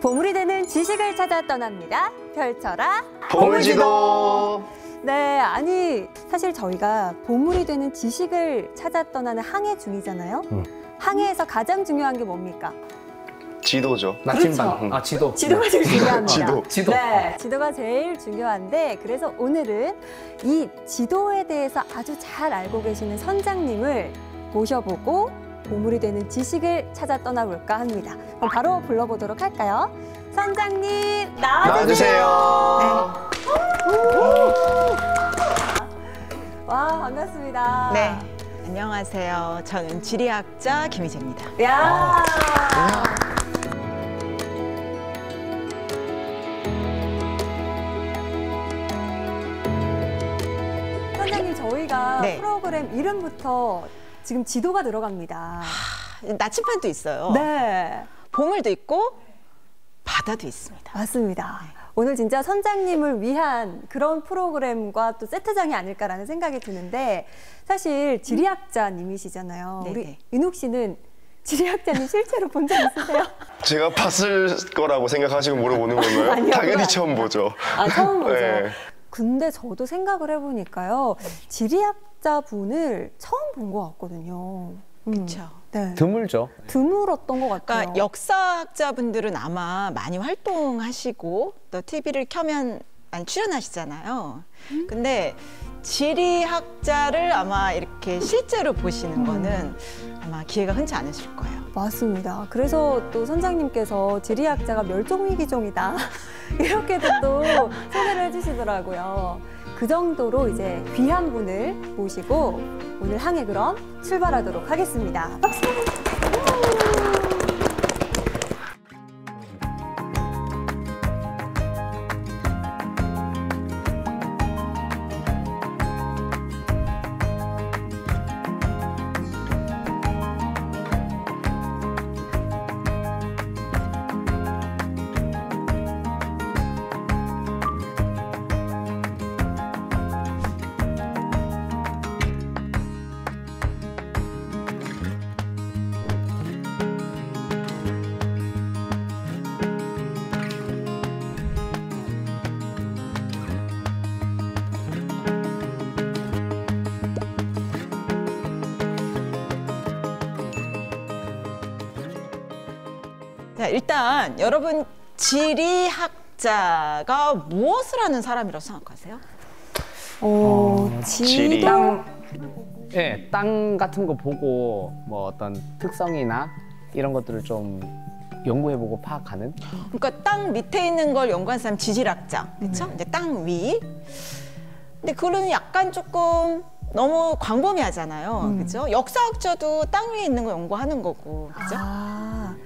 보물이 되는 지식을 찾아 떠납니다. 펼쳐라 보물지도. 네, 아니 사실 저희가 보물이 되는 지식을 찾아 떠나는 항해 중이잖아요. 항해에서 가장 중요한 게 뭡니까? 지도죠. 나침반. 그렇죠. 아, 지도. 지도가 제일 중요합니다. 지도. 네, 지도가 제일 중요한데 그래서 오늘은 이 지도에 대해서 아주 잘 알고 계시는 선장님을 모셔보고 보물이 되는 지식을 찾아 떠나볼까 합니다. 그럼 바로 불러보도록 할까요? 선장님 나와주세요. 와, 반갑습니다. 네, 안녕하세요. 저는 지리학자 김희재입니다. 야. 선장님, 저희가 네. 프로그램 이름부터 지금 지도가 들어갑니다. 나침반도 있어요. 네, 보물도 있고 바다도 있습니다. 맞습니다. 오늘 진짜 선장님을 위한 그런 프로그램과 또 세트장이 아닐까라는 생각이 드는데 사실 지리학자님이시잖아요. 네네. 우리 윤욱 씨는 지리학자님 실제로 본 적 있으세요? 제가 봤을 거라고 생각하시고 물어보는 건가요? 아니요, 당연히 그건 처음 보죠. 아, 처음 보죠. 네. 근데 저도 생각을 해보니까요. 지리학자 분을 처음 본 것 같거든요. 그렇죠. 네. 드물죠. 드물었던 것 같아요. 그러니까 역사학자분들은 아마 많이 활동하시고 또 TV를 켜면 많이 출연하시잖아요. 근데 지리학자를 아마 이렇게 실제로 보시는 거는 아마 기회가 흔치 않으실 거예요. 맞습니다. 그래서 또 선장님께서 지리학자가 멸종위기종이다 이렇게도 또 소개를 해주시더라고요. 그 정도로 이제 귀한 분을 모시고 오늘 항해 그럼 출발하도록 하겠습니다. 박수! 자, 일단 여러분 지리학자가 무엇을 하는 사람이라고 생각하세요? 지리. 예, 땅 같은 거 보고 뭐 어떤 특성이나 이런 것들을 좀 연구해보고 파악하는. 그러니까 땅 밑에 있는 걸 연구하는 사람 지질학자, 그렇죠? 이제 땅 위. 근데 그거는 약간 조금 너무 광범위하잖아요, 그렇죠? 역사학자도 땅 위에 있는 거 연구하는 거고, 그렇죠? 아,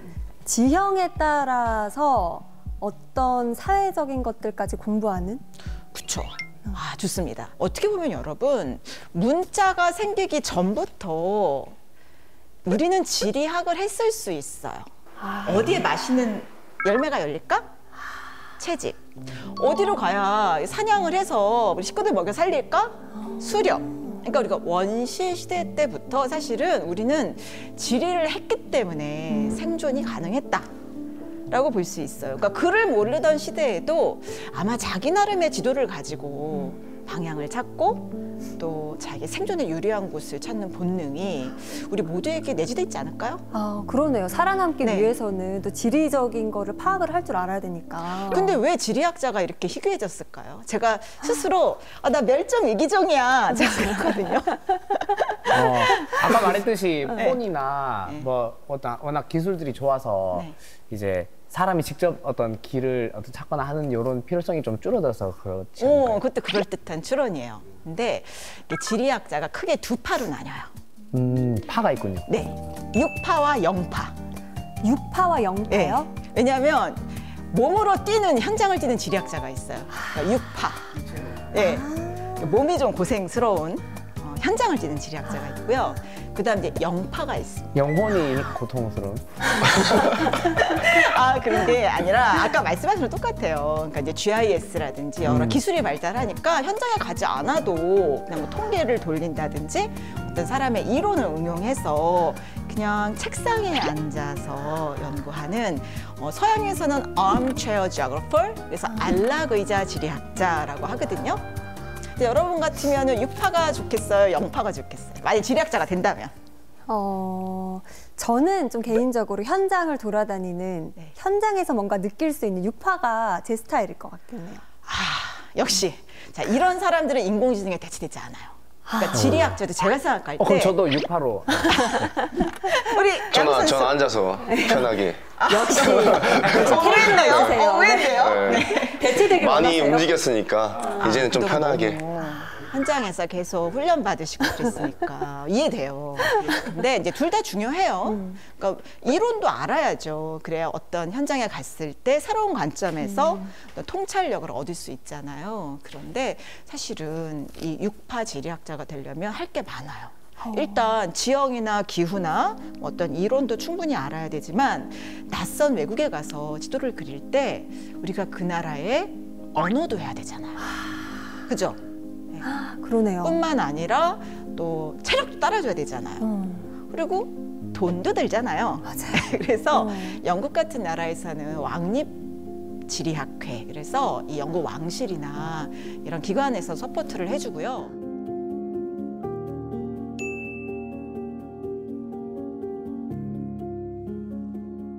지형에 따라서 어떤 사회적인 것들까지 공부하는? 그렇죠. 아, 좋습니다. 어떻게 보면 여러분 문자가 생기기 전부터 우리는 지리학을 했을 수 있어요. 어디에 맛있는 열매가 열릴까? 채집. 어디로 가야 사냥을 해서 우리 식구들 먹여 살릴까? 수렵. 그러니까 우리가 원시 시대 때부터 사실은 우리는 지리를 했기 때문에 생존이 가능했다. 라고 볼 수 있어요. 그러니까 글을 모르던 시대에도 아마 자기 나름의 지도를 가지고 방향을 찾고 또 자기 생존에 유리한 곳을 찾는 본능이 우리 모두에게 내재돼 있지 않을까요? 아, 그러네요. 살아남기 네. 위해서는 또 지리적인 거를 파악을 할 줄 알아야 되니까. 근데 왜 지리학자가 이렇게 희귀해졌을까요? 제가 스스로 나 멸종 위기종이야 제가 그랬거든요. 아까 말했듯이 네. 폰이나 네. 뭐 워낙 기술들이 좋아서 네. 이제 사람이 직접 어떤 길을 찾거나 하는 이런 필요성이 좀 줄어들어서 그렇지 않을까요? 그것도 그럴듯한 추론이에요. 근데 이게 지리학자가 크게 두 파로 나뉘어요. 파가 있군요. 네, 육파와 영파. 육파와 영파요? 네. 왜냐하면 몸으로 뛰는 현장을 뛰는 지리학자가 있어요. 그러니까 육파. 네. 몸이 좀 고생스러운 현장을 뛰는 지리학자가 있고요. 그다음 이제 영파가 있습니다. 영혼이 고통스러운. 그런 게 아니라 아까 말씀하신 거랑 똑같아요. 그러니까 이제 GIS라든지 여러 기술이 발달하니까 현장에 가지 않아도 그냥 뭐 통계를 돌린다든지 어떤 사람의 이론을 응용해서 그냥 책상에 앉아서 연구하는 서양에서는 armchair geographer, 그래서 안락의자 지리학자라고 하거든요. 근데 여러분 같으면 6파가 좋겠어요? 0파가 좋겠어요? 만약 지리학자가 된다면? 저는 좀 개인적으로 현장을 돌아다니는 네. 현장에서 뭔가 느낄 수 있는 유파가 제 스타일일 것 같긴 해요. 역시. 자, 이런 사람들은 인공지능에 대체되지 않아요. 그러니까 지리학자도 제가 생각할 때 그럼 저도 6파로. 우리 저는 앉아서 편하게 역시 오해했네요. 오해했네요. 네. 대체되길 많이 원하세요? 움직였으니까 이제는 좀 편하게. 현장에서 계속 훈련 받으시고 그랬으니까 이해돼요. 근데 이제 둘 다 중요해요. 그러니까 이론도 알아야죠. 그래야 어떤 현장에 갔을 때 새로운 관점에서 통찰력을 얻을 수 있잖아요. 그런데 사실은 이 6파 지리학자가 되려면 할 게 많아요. 일단 지형이나 기후나 어떤 이론도 충분히 알아야 되지만 낯선 외국에 가서 지도를 그릴 때 우리가 그 나라의 언어도 해야 되잖아요. 그죠? 그러네요. 뿐만 아니라 또 체력도 따라줘야 되잖아요. 그리고 돈도 들잖아요. 맞아요. 그래서 영국 같은 나라에서는 왕립 지리학회, 그래서 이 영국 왕실이나 이런 기관에서 서포트를 해주고요.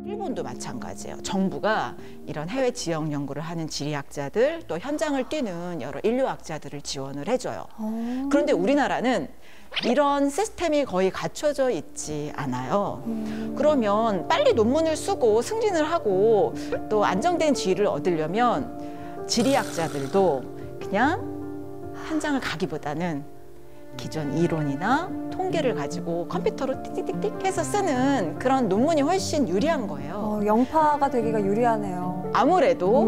일본도 마찬가지예요. 정부가 이런 해외 지역 연구를 하는 지리학자들, 또 현장을 뛰는 여러 인류학자들을 지원을 해줘요. 그런데 우리나라는 이런 시스템이 거의 갖춰져 있지 않아요. 그러면 빨리 논문을 쓰고 승진을 하고 또 안정된 지위를 얻으려면 지리학자들도 그냥 현장을 가기보다는 기존 이론이나 통계를 가지고 컴퓨터로 띡띡띡 해서 쓰는 그런 논문이 훨씬 유리한 거예요. 영파가 되기가 유리하네요. 아무래도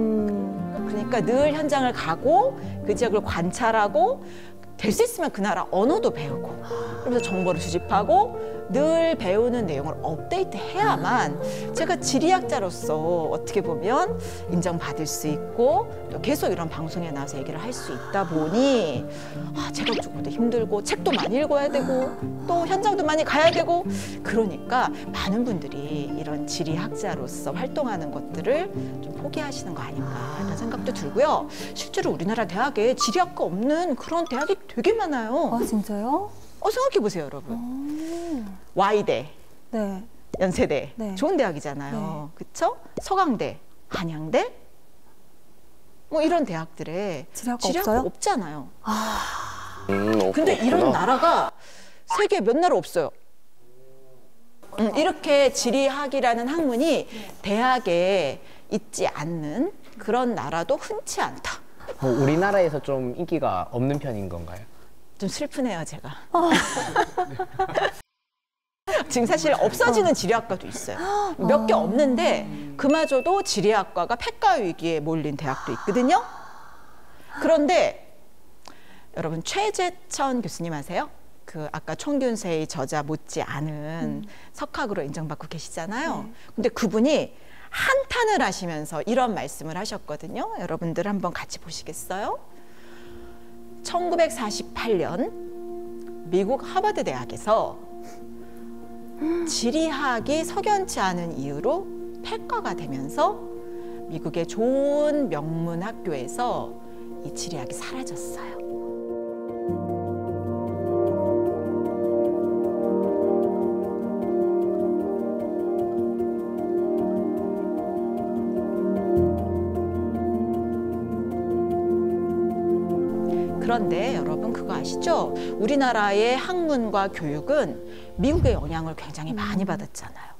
그러니까 늘 현장을 가고 그 지역을 관찰하고 될 수 있으면 그 나라 언어도 배우고 그러면서 정보를 수집하고 늘 배우는 내용을 업데이트해야만 제가 지리학자로서 어떻게 보면 인정받을 수 있고 또 계속 이런 방송에 나와서 얘기를 할 수 있다 보니 체력적으로도 힘들고 책도 많이 읽어야 되고 또 현장도 많이 가야 되고 그러니까 많은 분들이 이런 지리학자로서 활동하는 것들을 좀 포기하시는 거 아닌가라는 생각도 들고요. 실제로 우리나라 대학에 지리학과 없는 그런 대학이 되게 많아요. 아, 진짜요? 생각해 보세요, 여러분. Y대, 네. 연세대, 네. 좋은 대학이잖아요. 그렇죠? 서강대, 한양대, 뭐 이런 대학들에 지리학과 지리학과 없어요? 없잖아요. 없구나. 근데 이런 나라가 세계에 몇 나라 없어요. 이렇게 지리학이라는 학문이 대학에 있지 않는 그런 나라도 흔치 않다. 우리나라에서 좀 인기가 없는 편인 건가요? 좀 슬프네요, 제가. 지금 사실 없어지는 지리학과도 있어요. 몇 개 없는데 그마저도 지리학과가 폐과 위기에 몰린 대학도 있거든요. 그런데 여러분 최재천 교수님 아세요? 그 아까 총균세의 저자 못지 않은 석학으로 인정받고 계시잖아요. 근데 그분이 한탄을 하시면서 이런 말씀을 하셨거든요. 여러분들 한번 같이 보시겠어요? 1948년 미국 하버드 대학에서 지리학이 석연치 않은 이유로 폐과가 되면서 미국의 좋은 명문 학교에서 이 지리학이 사라졌어요. 그런데 여러분 그거 아시죠? 우리나라의 학문과 교육은 미국의 영향을 굉장히 많이 받았잖아요.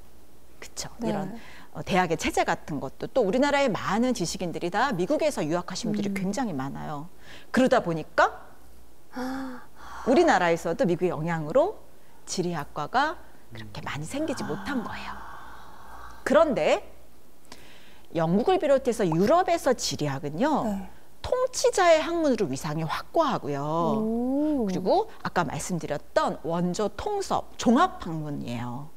그렇죠? 네. 이런 대학의 체제 같은 것도 또 우리나라의 많은 지식인들이 다 미국에서 유학하신 분들이 굉장히 많아요. 그러다 보니까 우리나라에서도 미국의 영향으로 지리학과가 그렇게 많이 생기지 못한 거예요. 그런데 영국을 비롯해서 유럽에서 지리학은요. 네. 통치자의 학문으로 위상이 확고하고요. 그리고 아까 말씀드렸던 원조 통섭 종합 학문이에요.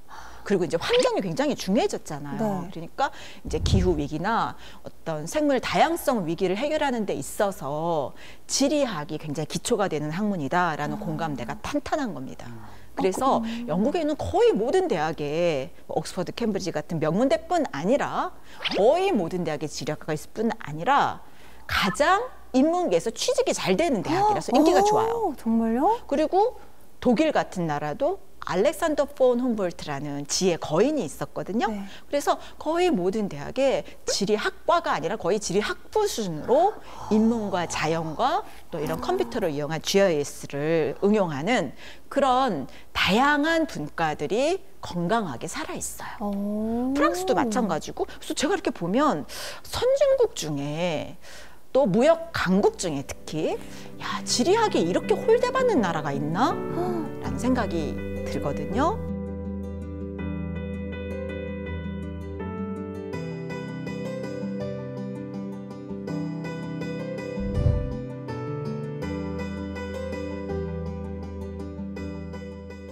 그리고 이제 환경이 굉장히 중요해졌잖아요. 네. 그러니까 이제 기후 위기나 어떤 생물 다양성 위기를 해결하는 데 있어서 지리학이 굉장히 기초가 되는 학문이다라는 공감대가 탄탄한 겁니다. 그래서 영국에 있는 거의 모든 대학에 옥스퍼드, 캠브리지 같은 명문대뿐 아니라 거의 모든 대학에 지리학과가 있을 뿐 아니라 가장 인문계에서 취직이 잘 되는 대학이라서 인기가 좋아요. 정말요? 그리고 독일 같은 나라도 알렉산더 폰 훔볼트라는 지혜 거인이 있었거든요. 네. 그래서 거의 모든 대학에 지리학과가 아니라 거의 지리학부 수준으로 인문과 자연과 또 이런 컴퓨터를 이용한 GIS를 응용하는 그런 다양한 분과들이 건강하게 살아있어요. 프랑스도 마찬가지고. 그래서 제가 이렇게 보면 선진국 중에 또 무역 강국 중에 특히 야, 지리학이 이렇게 홀대받는 나라가 있나? 라는 생각이 들거든요.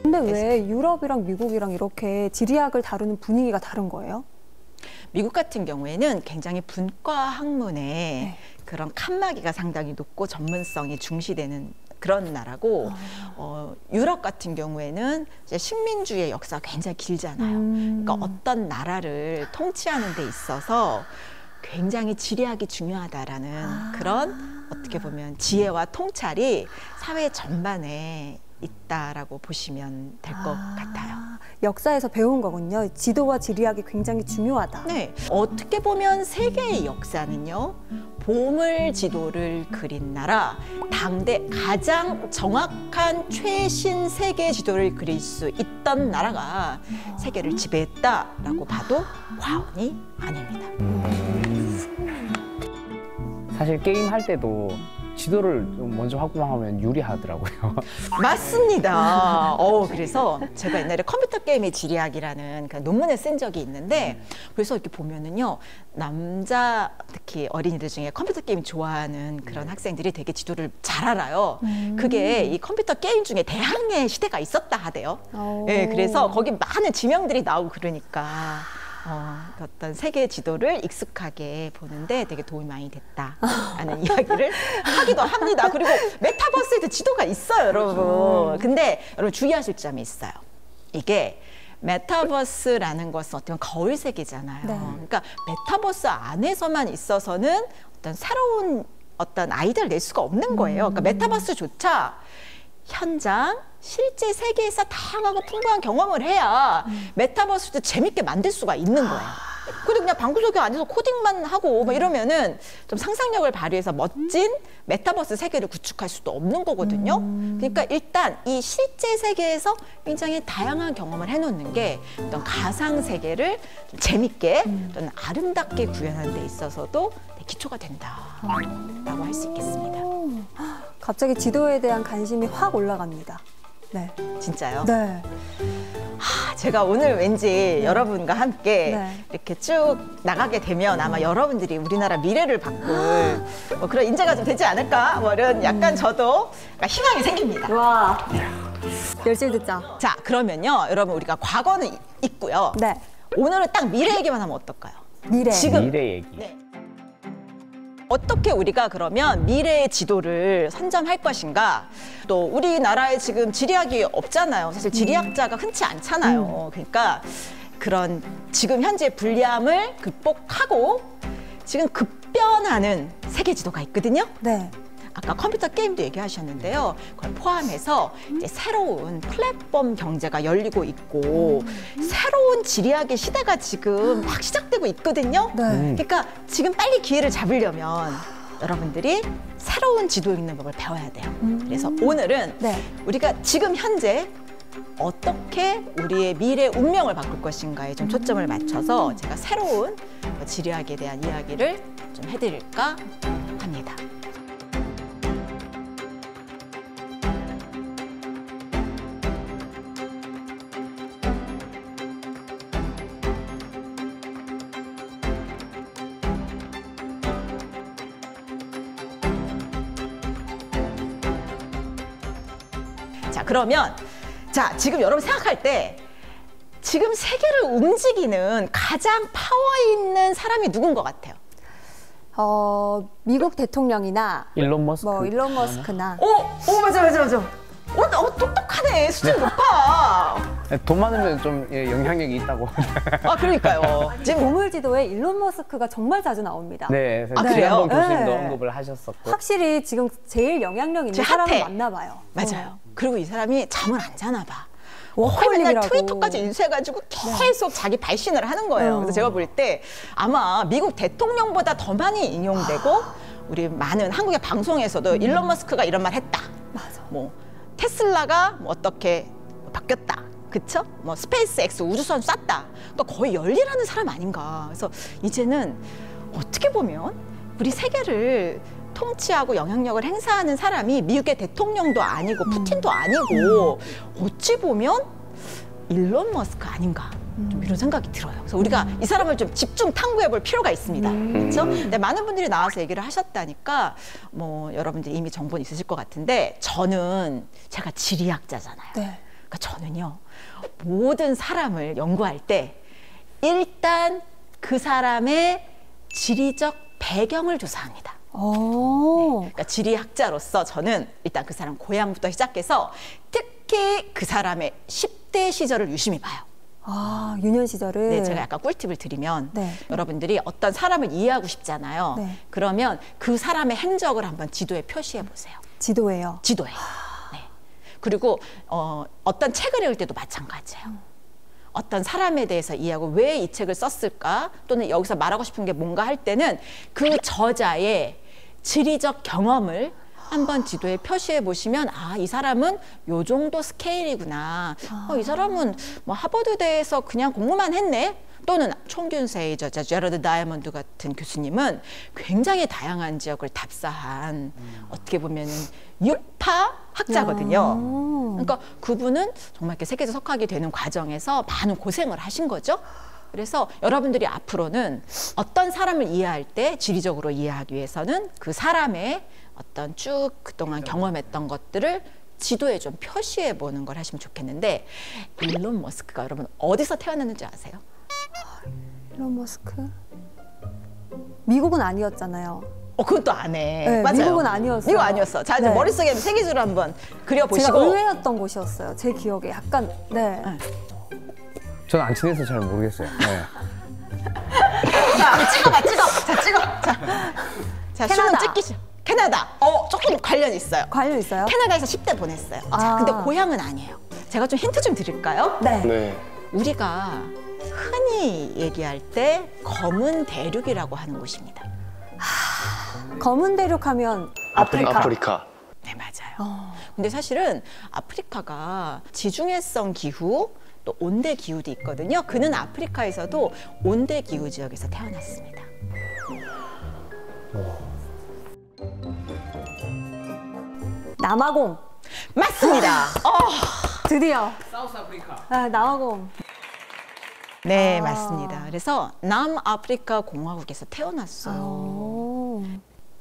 근데 왜 유럽이랑 미국이랑 이렇게 지리학을 다루는 분위기가 다른 거예요? 미국 같은 경우에는 굉장히 분과 학문에 그런 칸막이가 상당히 높고 전문성이 중시되는 그런 나라고 유럽 같은 경우에는 이제 식민주의 역사가 굉장히 길잖아요. 그러니까 어떤 나라를 통치하는 데 있어서 굉장히 지리학이 중요하다라는 그런 어떻게 보면 지혜와 통찰이 사회 전반에 있다라고 보시면 될 것 같아요. 역사에서 배운 거군요. 지도와 지리학이 굉장히 중요하다. 네, 어떻게 보면 세계의 역사는요, 보물 지도를 그린 나라, 당대 가장 정확한 최신 세계 지도를 그릴 수 있던 나라가 세계를 지배했다라고 봐도 과언이 아닙니다. 사실 게임 할 때도 지도를 좀 먼저 확보하면 유리하더라고요. 맞습니다. 그래서 제가 옛날에 컴퓨터 게임의 지리학이라는 그 논문을 쓴 적이 있는데, 그래서 이렇게 보면은요, 남자 특히 어린이들 중에 컴퓨터 게임 좋아하는 그런 학생들이 되게 지도를 잘 알아요. 그게 이 컴퓨터 게임 중에 대항해 시대가 있었다 하대요. 네, 그래서 거기 많은 지명들이 나오고 그러니까 어떤 세계 지도를 익숙하게 보는데 되게 도움이 많이 됐다라는 이야기를 하기도 합니다. 그리고 메타버스에도 지도가 있어요, 여러분. 근데 여러분 주의하실 점이 있어요. 이게 메타버스라는 것은 어떤 거울 세계잖아요. 네. 그러니까 메타버스 안에서만 있어서는 어떤 새로운 어떤 아이디어를 낼 수가 없는 거예요. 그러니까 메타버스조차 현장 실제 세계에서 다양하고 풍부한 경험을 해야 메타버스도 재밌게 만들 수가 있는 거예요. 근데 그냥 방구석에 안에서 코딩만 하고 뭐 이러면은 좀 상상력을 발휘해서 멋진 메타버스 세계를 구축할 수도 없는 거거든요. 그러니까 일단 이 실제 세계에서 굉장히 다양한 경험을 해놓는 게 어떤 가상 세계를 좀 재밌게 또는 아름답게 구현하는 데 있어서도 기초가 된다라고 할 수 있겠습니다. 갑자기 지도에 대한 관심이 확 올라갑니다. 네. 진짜요? 네. 제가 오늘 왠지 여러분과 함께 네. 이렇게 쭉 나가게 되면 아마 여러분들이 우리나라 미래를 바꿀 뭐 그런 인재가 좀 되지 않을까? 뭐 이런 약간 저도 희망이 생깁니다. 와. 열심히 듣자. 자, 그러면요. 여러분 우리가 과거는 있고요. 네. 오늘은 딱 미래 얘기만 하면 어떨까요? 미래. 지금. 미래 얘기. 네. 어떻게 우리가 그러면 미래의 지도를 선점할 것인가? 또 우리나라에 지금 지리학이 없잖아요. 사실 지리학자가 흔치 않잖아요. 그러니까 그런 지금 현재 불리함을 극복하고 지금 급변하는 세계 지도가 있거든요. 네. 아까 컴퓨터 게임도 얘기하셨는데요. 그걸 포함해서 이제 새로운 플랫폼 경제가 열리고 있고 새로운 지리학의 시대가 지금 막 시작되고 있거든요. 네. 그러니까 지금 빨리 기회를 잡으려면 여러분들이 새로운 지도 읽는 법을 배워야 돼요. 그래서 오늘은 네. 우리가 지금 현재 어떻게 우리의 미래 운명을 바꿀 것인가에 좀 초점을 맞춰서 제가 새로운 지리학에 대한 이야기를 좀 해드릴까 합니다. 자, 그러면 지금 여러분 생각할 때 지금 세계를 움직이는 가장 파워 있는 사람이 누군 것 같아요? 미국 대통령이나 일론 머스크. 뭐 일론 머스크나 오, 맞아. 똑똑하네. 수준 높아. 돈 많으면 좀 영향력이 있다고. 아, 그러니까요. 지금 보물 지도에 일론 머스크가 정말 자주 나옵니다. 네, 아, 그래요? 한번 교수님도 네. 언급을 하셨었고. 확실히 지금 제일 영향력 있는 제일 사람을 핫해. 맞나 봐요. 맞아요. 그리고 이 사람이 잠을 안 자나 봐. 워커홀릭이라고. 맨날 트위터까지 인수해가지고 계속 자기 발신을 하는 거예요. 그래서 제가 볼 때 아마 미국 대통령보다 더 많이 인용되고 우리 많은 한국의 방송에서도 일론 머스크가 이런 말 했다. 맞아. 뭐 테슬라가 뭐 어떻게 바뀌었다. 그쵸? 뭐 스페이스 X 우주선 쐈다. 또 거의 열일하는 사람 아닌가. 그래서 이제는 어떻게 보면 우리 세계를 통치하고 영향력을 행사하는 사람이 미국의 대통령도 아니고 푸틴도 아니고 어찌 보면 일론 머스크 아닌가. 좀 이런 생각이 들어요. 그래서 우리가 이 사람을 좀 집중 탐구해 볼 필요가 있습니다. 그렇죠? 근데 많은 분들이 나와서 얘기를 하셨다니까 뭐 여러분들이 이미 정보는 있으실 것 같은데 저는 제가 지리학자잖아요. 네. 그러니까 저는요 모든 사람을 연구할 때 일단 그 사람의 지리적 배경을 조사합니다. 그러니까 지리학자로서 저는 일단 그 사람 고향부터 시작해서 특히 그 사람의 10대 시절을 유심히 봐요. 아, 유년 시절을. 네, 제가 약간 꿀팁을 드리면 네. 여러분들이 어떤 사람을 이해하고 싶잖아요. 네. 그러면 그 사람의 행적을 한번 지도에 표시해 보세요. 지도예요. 지도에. 네. 그리고 어떤 책을 읽을 때도 마찬가지예요. 어떤 사람에 대해서 이해하고 왜 이 책을 썼을까 또는 여기서 말하고 싶은 게 뭔가 할 때는 그 저자의 지리적 경험을 한번 지도에 표시해 보시면 아, 이 사람은 요 정도 스케일이구나. 이 사람은 뭐 하버드대에서 그냥 공부만 했네. 또는 총균세이 저자 제러드 다이아몬드 같은 교수님은 굉장히 다양한 지역을 답사한 어떻게 보면은 유파 학자거든요. 그러니까 그분은 정말 이렇게 세계에서 석학이 되는 과정에서 많은 고생을 하신 거죠. 그래서 여러분들이 앞으로는 어떤 사람을 이해할 때 지리적으로 이해하기 위해서는 그 사람의 어떤 쭉 그동안 경험했던 것들을 지도에 좀 표시해 보는 걸 하시면 좋겠는데 일론 머스크가 여러분 어디서 태어났는지 아세요? 일론 머스크? 미국은 아니었잖아요. 그건 또 안 해. 네, 맞아요. 미국은 아니었어요. 미국 아니었어. 자, 이제 네. 머릿속에 세계지로 한번 그려보시고. 제가 의외였던 곳이었어요. 제 기억에 약간 네. 저는 안 친해서 잘 모르겠어요. 네. 자, 찍어봐, 찍어. 자, 찍어. 자, 캐나다. 숨은 찍기 시작. 캐나다. 조금 관련 있어요. 관련 있어요? 캐나다에서 10대 보냈어요. 자, 근데 고향은 아니에요. 제가 좀 힌트 좀 드릴까요? 네. 네. 우리가 흔히 얘기할 때 검은 대륙이라고 하는 곳입니다. 검은 대륙하면 아프리카. 네, 맞아요. 근데 사실은 아프리카가 지중해성 기후 또 온대 기후도 있거든요. 그는 아프리카에서도 온대 기후 지역에서 태어났습니다. 남아공. 맞습니다. 드디어. 사우스 아프리카. 아, 남아공. 네, 맞습니다. 그래서 남아프리카 공화국에서 태어났어요.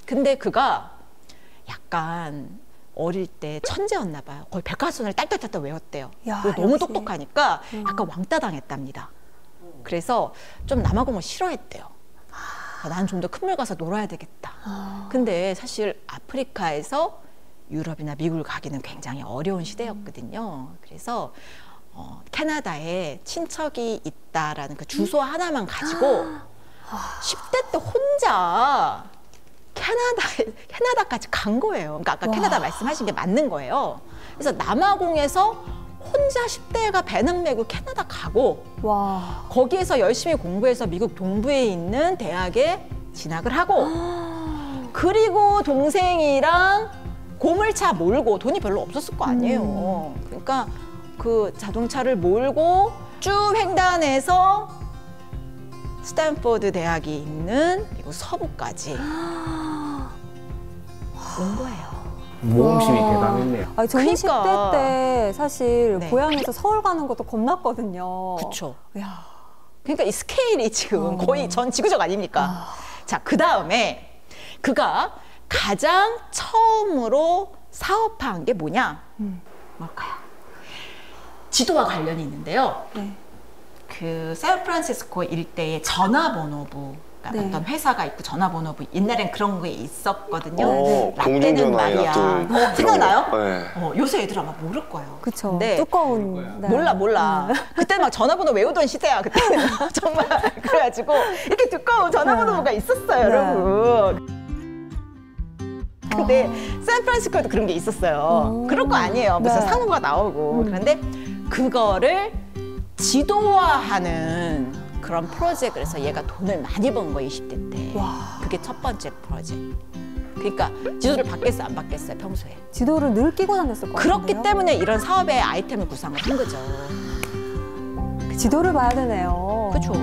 근데 그가 약간 어릴 때 천재였나 봐요. 거의 백과사전을 딸딸딸딸 외웠대요. 야, 그리고 너무 역시. 똑똑하니까 약간 왕따 당했답니다. 그래서 좀 남아공을 싫어했대요. 난 좀 더 큰 물 가서 놀아야 되겠다. 근데 사실 아프리카에서 유럽이나 미국을 가기는 굉장히 어려운 시대였거든요. 그래서 캐나다에 친척이 있다라는 그 주소 하나만 가지고 10대 때 혼자 캐나다까지 간 거예요. 그러니까 아까 캐나다 말씀하신 게 맞는 거예요. 그래서 남아공에서 혼자 10대가 배낭 메고 캐나다 가고 와. 거기에서 열심히 공부해서 미국 동부에 있는 대학에 진학을 하고 그리고 동생이랑 고물차 몰고 돈이 별로 없었을 거 아니에요. 그러니까 그 자동차를 몰고 쭉 횡단해서 스탠포드 대학이 있는 미국 서부까지 온 거예요. 모험심이 와. 대단했네요. 아니, 저는 그러니까. 10대 때 사실 네. 고향에서 서울 가는 것도 겁났거든요. 그쵸. 야. 그러니까 이 스케일이 지금 거의 전 지구적 아닙니까? 자, 그 다음에 그가 가장 처음으로 사업한 게 뭐냐? 뭘까요? 지도와 관련이 있는데요. 네. 그 샌프란시스코 일대의 전화번호부 그러니까 네. 어떤 회사가 있고 전화번호 옛날엔 그런 게 있었거든요. 네. 라떼는 공중전화에 놔둔 말이야. 생각나요? 네. 요새 애들 아마 모를 거예요. 그쵸. 근데 두꺼운. 네. 몰라. 그때 막 전화번호 외우던 시대야. 그때는 정말 그래가지고 이렇게 두꺼운 전화번호가 있었어요, 여러분. 근데 샌프란시스코에도 그런 게 있었어요. 그런 거 아니에요. 무슨 네. 상호가 나오고. 그런데 그거를 지도화하는 그런 프로젝트를 해서 얘가 돈을 많이 번 거예요, 20대 때. 와. 그게 첫 번째 프로젝트. 그러니까 지도를 받겠어요, 안 받겠어요, 평소에. 지도를 늘 끼고 다녔을 것 같아요. 그렇기 때문에 이런 사업의 아이템을 구상을 한 거죠. 지도를 봐야 되네요. 그렇죠.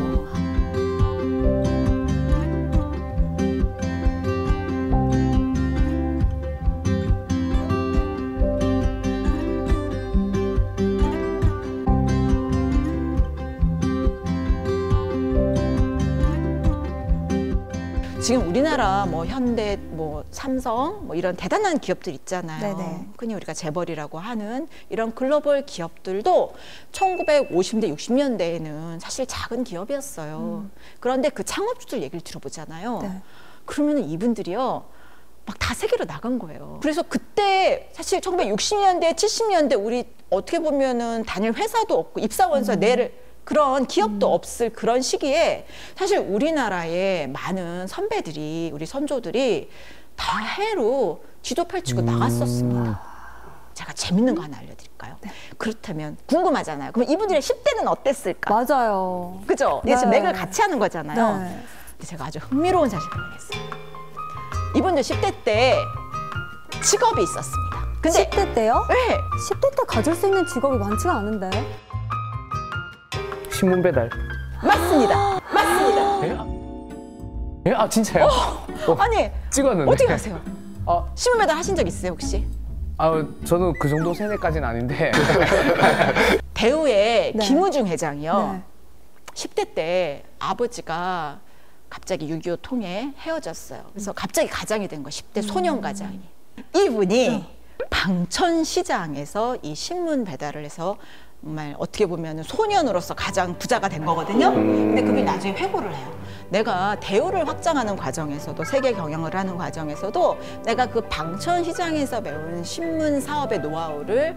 지금 우리나라 뭐 현대, 뭐 삼성, 뭐 이런 대단한 기업들 있잖아요. 네네. 흔히 우리가 재벌이라고 하는 이런 글로벌 기업들도 1950대, 60년대에는 사실 작은 기업이었어요. 그런데 그 창업주들 얘기를 들어보잖아요. 네. 그러면 이분들이요. 막 다 세계로 나간 거예요. 그래서 그때 사실 1960년대, 70년대 우리 어떻게 보면은 다닐 회사도 없고 입사원서 내를 그런 기업도 없을 그런 시기에 사실 우리나라의 많은 선배들이 우리 선조들이 다 해외로 지도 펼치고 나갔었습니다. 제가 재밌는 거 하나 알려드릴까요? 그렇다면 궁금하잖아요. 그럼 이분들의 10대는 어땠을까? 맞아요. 그죠? 이게 지금 네. 맥을 같이 하는 거잖아요. 네. 근데 제가 아주 흥미로운 사실을 발견했어요. 이분들 10대 때 직업이 있었습니다. 근데 10대 때요? 네. 10대 때 가질 수 있는 직업이 많지가 않은데. 신문 배달. 맞습니다. 맞습니다. 예? 아 진짜요? 아니 찍었는데. 어떻게 아세요? 아, 신문 배달 하신 적 있어요 혹시? 저는 그 정도 세대까지는 아닌데. 대우의 네. 김우중 회장이요. 네. 10대 때 아버지가 갑자기 6.25 통해 헤어졌어요. 그래서 갑자기 가장이 된 거예요. 10대 소년 가장이. 이분이 방천시장에서 이 신문 배달을 해서 정말 어떻게 보면 소년으로서 가장 부자가 된 거거든요. 근데 그분이 나중에 회고를 해요. 내가 대우를 확장하는 과정에서도 세계 경영을 하는 과정에서도 내가 그 방천시장에서 배운 신문 사업의 노하우를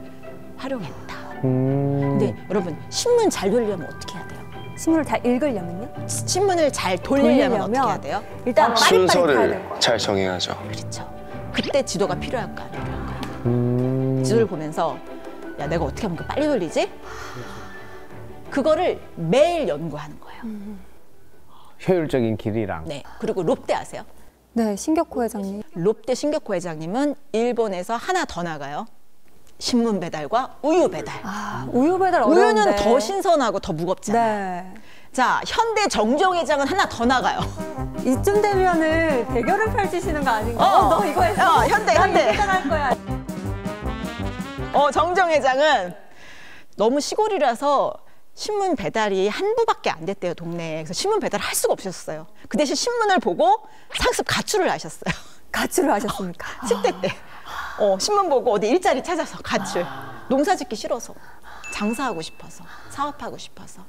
활용했다. 근데 여러분 신문 잘 돌리려면 어떻게 해야 돼요? 신문을 다 읽으려면요? 신문을 잘 돌리려면 어떻게 해야 돼요? 일단 빠릿빠릿 해야 될 순서를 거예요. 잘 정해야죠. 그렇죠. 그때 지도가 필요할까 안 필요할까요? 지도를 보면서 야 내가 어떻게 하면 빨리 돌리지? 그거를 매일 연구하는 거예요. 효율적인 길이랑. 네. 그리고 롯데 아세요? 네, 신격호 회장님. 롯데 신격호 회장님은 일본에서 하나 더 나가요. 신문 배달과 우유 배달. 우유 배달 어려운데. 우유는 더 신선하고 더 무겁잖아요. 네. 자, 현대 정정 회장은 하나 더 나가요. 이쯤 되면은 대결을 펼치시는 거 아닌가? 너 이거 했어? 현대. 할 거야. 정정 회장은 너무 시골이라서 신문 배달이 한 부밖에 안 됐대요, 동네에. 그래서 신문 배달을 할 수가 없었어요. 그 대신 신문을 보고 상습 가출을 하셨어요. 가출을 하셨습니까? 10대 때. 신문 보고 어디 일자리 찾아서 가출. 농사 짓기 싫어서. 장사하고 싶어서. 사업하고 싶어서.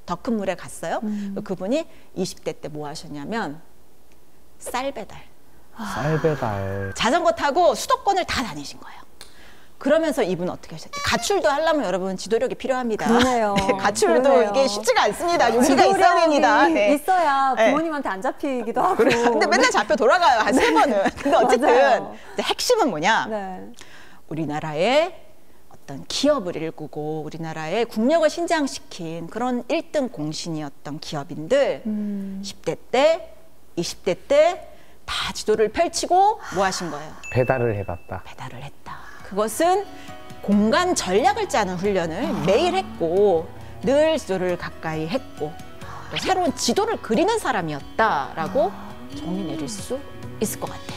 더 큰 물에 갔어요. 그분이 20대 때 뭐 하셨냐면 쌀 배달. 쌀 배달. 자전거 타고 수도권을 다 다니신 거예요. 그러면서 이분은 어떻게 하셨지? 가출도 하려면 여러분 지도력이 필요합니다. 그러네요. 가출도 그러네요. 이게 쉽지가 않습니다. 용기가 있어야 됩니다. 네. 있어야 네. 부모님한테 안 잡히기도 하고. 근데 맨날 잡혀 돌아가요. 한 3번은. 근데 어쨌든 맞아요. 근데 핵심은 뭐냐? 네. 우리나라의 어떤 기업을 일구고 우리나라의 국력을 신장시킨 그런 1등 공신이었던 기업인들 10대 때, 20대 때 다 지도를 펼치고 뭐 하신 거예요? 배달을 해봤다. 배달을 했다. 그것은 공간 전략을 짜는 훈련을 매일 했고 늘 지도를 가까이 했고 또 새로운 지도를 그리는 사람이었다라고 정리 내릴 수 있을 것 같아요.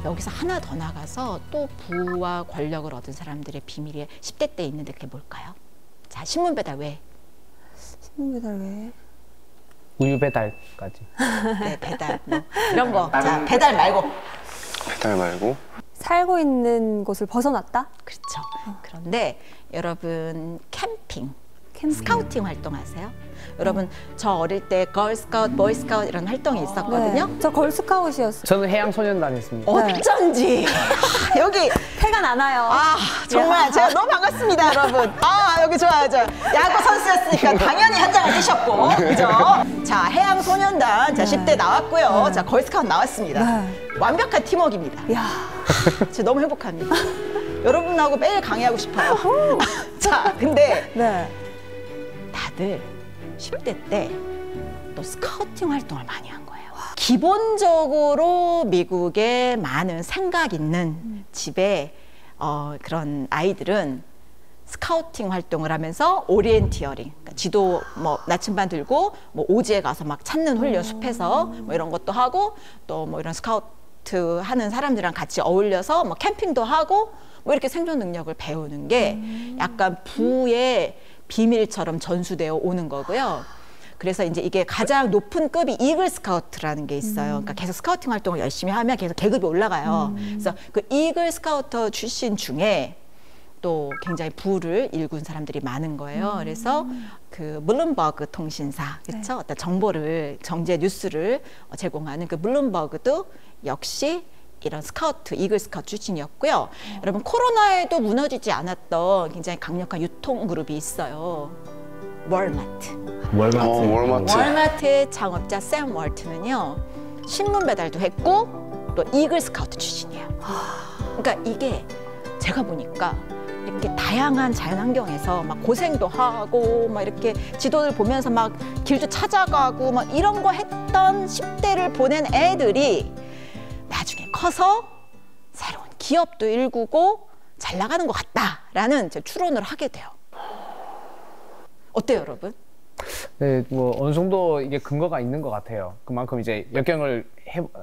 여기서 하나 더 나가서 또 부와 권력을 얻은 사람들의 비밀이 10대 때 있는데 그게 뭘까요? 자, 신문 배달 왜? 신문 배달 왜? 우유 배달까지. 네, 배달 뭐 이런 거. 자, 배달 말고. 배달 말고. 살고 있는 곳을 벗어났다? 그렇죠. 그런데 여러분 캠핑, 캠핑. 스카우팅 활동하세요? 여러분 저 어릴 때 걸스카우트, 보이스카우트 이런 활동이 있었거든요. 네. 저 걸스카웃이었어요. 저는 해양소년단 했습니다. 어쩐지 여기 태가 나나요? 아 정말 제가 너무 반갑습니다, 여러분. 아 여기 좋아요, 저 야구 선수였으니까 당연히 한 장을 뛰셨고, 그죠? 자 해양소년단 자 10대 나왔고요. 자 걸스카우트 나왔습니다. 네. 완벽한 팀워크입니다. 야, 제가 너무 행복합니다. 여러분하고 매일 강의하고 싶어요. 자 근데 네. 다들 10대 때 또 스카우팅 활동을 많이 한 거예요. 기본적으로 미국의 많은 생각 있는 집에 그런 아이들은 스카우팅 활동을 하면서 오리엔티어링, 그러니까 지도 뭐 나침반 들고 뭐 오지에 가서 막 찾는 훈련 숲에서 뭐 이런 것도 하고 또 뭐 이런 스카우트 하는 사람들이랑 같이 어울려서 뭐 캠핑도 하고 뭐 이렇게 생존 능력을 배우는 게 약간 부의 비밀처럼 전수되어 오는 거고요. 그래서 이제 이게 가장 높은 급이 이글 스카우트라는 게 있어요. 그러니까 계속 스카우팅 활동을 열심히 하면 계속 계급이 올라가요. 그래서 그 이글 스카우터 출신 중에 또 굉장히 부를 일군 사람들이 많은 거예요. 그래서 그 블룸버그 통신사, 그렇죠? 어떤 정보를 정제 뉴스를 제공하는 그 블룸버그도 역시 이런 스카우트, 이글 스카우트 출신이었고요. 여러분 코로나에도 무너지지 않았던 굉장히 강력한 유통 그룹이 있어요. 월마트. 월마트. 월마트의 창업자 샘 월트는요, 신문 배달도 했고 또 이글 스카우트 출신이에요. 그러니까 이게 제가 보니까 이렇게 다양한 자연 환경에서 막 고생도 하고 막 이렇게 지도를 보면서 막 길도 찾아가고 막 이런 거 했던 10대를 보낸 애들이 나중에 커서 새로운 기업도 일구고 잘 나가는 것 같다라는 제 추론을 하게 돼요. 어때요, 여러분? 네, 뭐 어느 정도 이게 근거가 있는 것 같아요. 그만큼 이제 역경을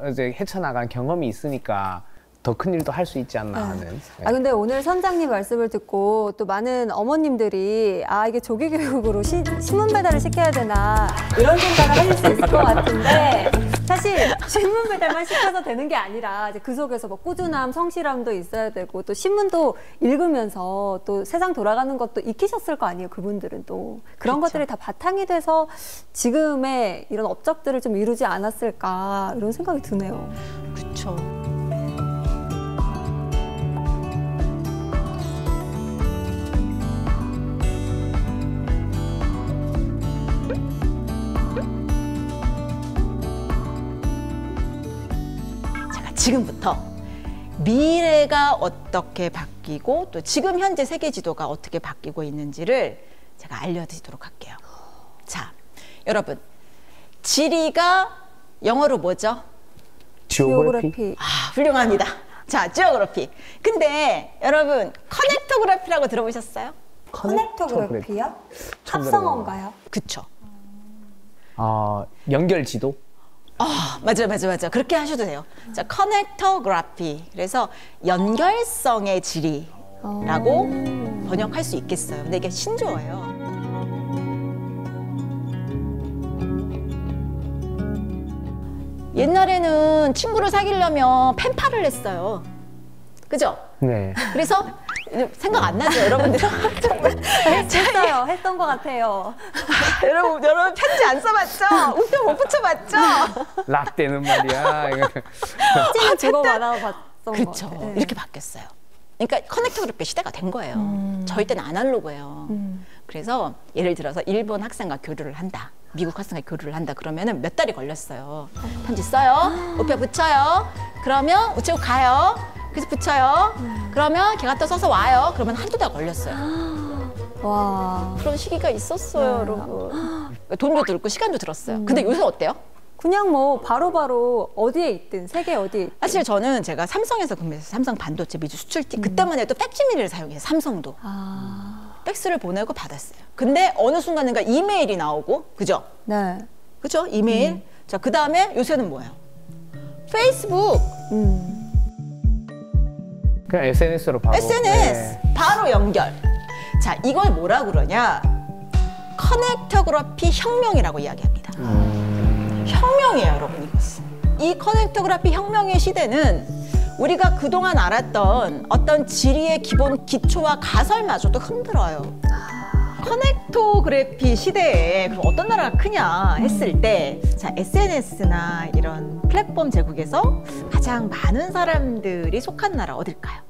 이제 헤쳐나간 경험이 있으니까 더 큰 일도 할 수 있지 않나 하는. 네. 아 근데 오늘 선장님 말씀을 듣고 또 많은 어머님들이 아 이게 조기 교육으로 신문 배달을 시켜야 되나 이런 생각을 하실 수 있을 것 같은데 사실 신문 배달만 시켜서 되는 게 아니라 이제 그 속에서 뭐 꾸준함, 성실함도 있어야 되고 또 신문도 읽으면서 또 세상 돌아가는 것도 익히셨을 거 아니에요. 그분들은 또 그런 그렇죠. 것들이 다 바탕이 돼서 지금의 이런 업적들을 좀 이루지 않았을까 이런 생각이 드네요. 그렇죠. 지금부터 미래가 어떻게 바뀌고 또 지금 현재 세계 지도가 어떻게 바뀌고 있는지를 제가 알려드리도록 할게요. 자, 여러분 지리가 영어로 뭐죠? 지오그래피. 아, 훌륭합니다. 자, 지오그래피. 근데 여러분 커넥터그래피라고 들어보셨어요? 커넥터그래피요? 합성어인가요? 그쵸. 연결 지도. 맞아. 그렇게 하셔도 돼요. 자, 커넥터그래피. 그래서 연결성의 지리라고 번역할 수 있겠어요. 근데 이게 신조어예요. 옛날에는 친구를 사귀려면 펜팔을 했어요. 그죠? 네. 그래서 생각 안 나죠, 여러분들? 했어요. 했던 것 같아요. 여러분 편지 안 써봤죠? 우표 못 붙여봤죠? 락되는 말이야. 찐 주고 받아봤던 것 그렇죠. 같아요. 네. 이렇게 바뀌었어요. 그러니까 커넥터그래피 시대가 된 거예요. 저희 때는 아날로그예요. 그래서 예를 들어서 일본 학생과 교류를 한다. 미국 학생과 교류를 한다. 그러면은 몇 달이 걸렸어요. 편지 써요. 우표 붙여요. 그러면 우체국 가요. 그래서 붙여요. 그러면 걔가 또 써서 와요. 그러면 한두 달 걸렸어요. 와. 그런 시기가 있었어요, 여러분. 돈도 들고 시간도 들었어요. 근데 요새 어때요? 그냥 뭐 바로바로 어디에 있든 세계 어디에 있든. 사실 저는 제가 삼성에서 근무해서 삼성 반도체 미주 수출팀 그때만 해도 팩시밀리를 사용해서 삼성도 팩스를 보내고 받았어요. 근데 어느 순간인가 이메일이 나오고, 그죠? 네. 그죠? 이메일. 자, 그 다음에 요새는 뭐예요? 페이스북, 그냥 SNS로 바로. SNS 바로 연결. 자, 이걸 뭐라 그러냐? 커넥터그래피 혁명이라고 이야기합니다. 혁명이에요, 여러분. 이것은. 이 커넥토그래피 혁명의 시대는 우리가 그동안 알았던 어떤 지리의 기본 기초와 가설마저도 흔들어요. 커넥토그래피 시대에 그럼 어떤 나라가 크냐 했을 때, 자, SNS나 이런 플랫폼 제국에서 가장 많은 사람들이 속한 나라 어딜까요?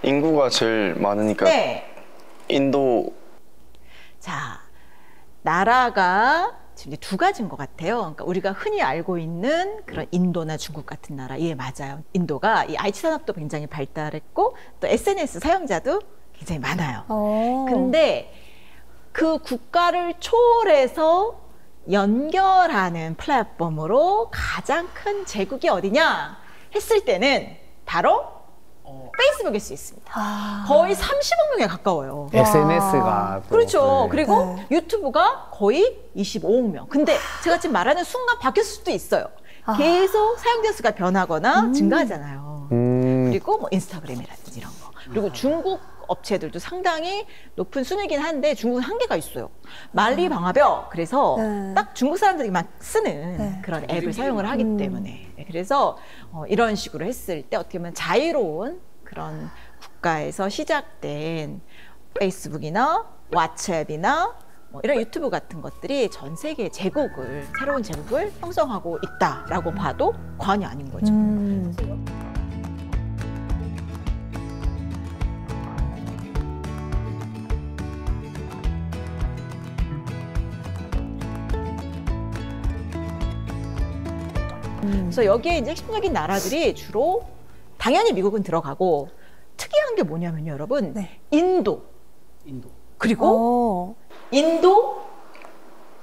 인구가 제일 많으니까 네. 인도. 자, 나라가 지금 이제 두 가지인 것 같아요. 그러니까 우리가 흔히 알고 있는 그런 인도나 중국 같은 나라, 예, 맞아요. 인도가 이 IT 산업도 굉장히 발달했고 또 SNS 사용자도 굉장히 많아요. 근데 그 국가를 초월해서 연결하는 플랫폼으로 가장 큰 제국이 어디냐 했을 때는 바로 페이스북일 수 있습니다. 거의 30억 명에 가까워요. SNS가 그렇죠. 네. 그리고 유튜브가 거의 25억 명. 근데 제가 지금 말하는 순간 바뀔 수도 있어요. 계속 사용자 수가 변하거나 증가하잖아요. 그리고 뭐 인스타그램이라든지 이런 거. 그리고 중국 업체들도 상당히 높은 순위긴 한데 중국은 한계가 있어요. 만리 방화벽. 그래서 딱 중국 사람들이만 쓰는 그런 앱을 사용을 하기 때문에. 그래서 이런 식으로 했을 때 어떻게 보면 자유로운 그런 국가에서 시작된 페이스북이나 왓츠앱이나 뭐 이런 유튜브 같은 것들이 전 세계 제국을, 새로운 제국을 형성하고 있다라고 봐도 과언이 아닌 거죠. 그래서 여기에 이제 핵심적인 나라들이 주로 당연히 미국은 들어가고 특이한 게 뭐냐면요, 여러분. 인도. 그리고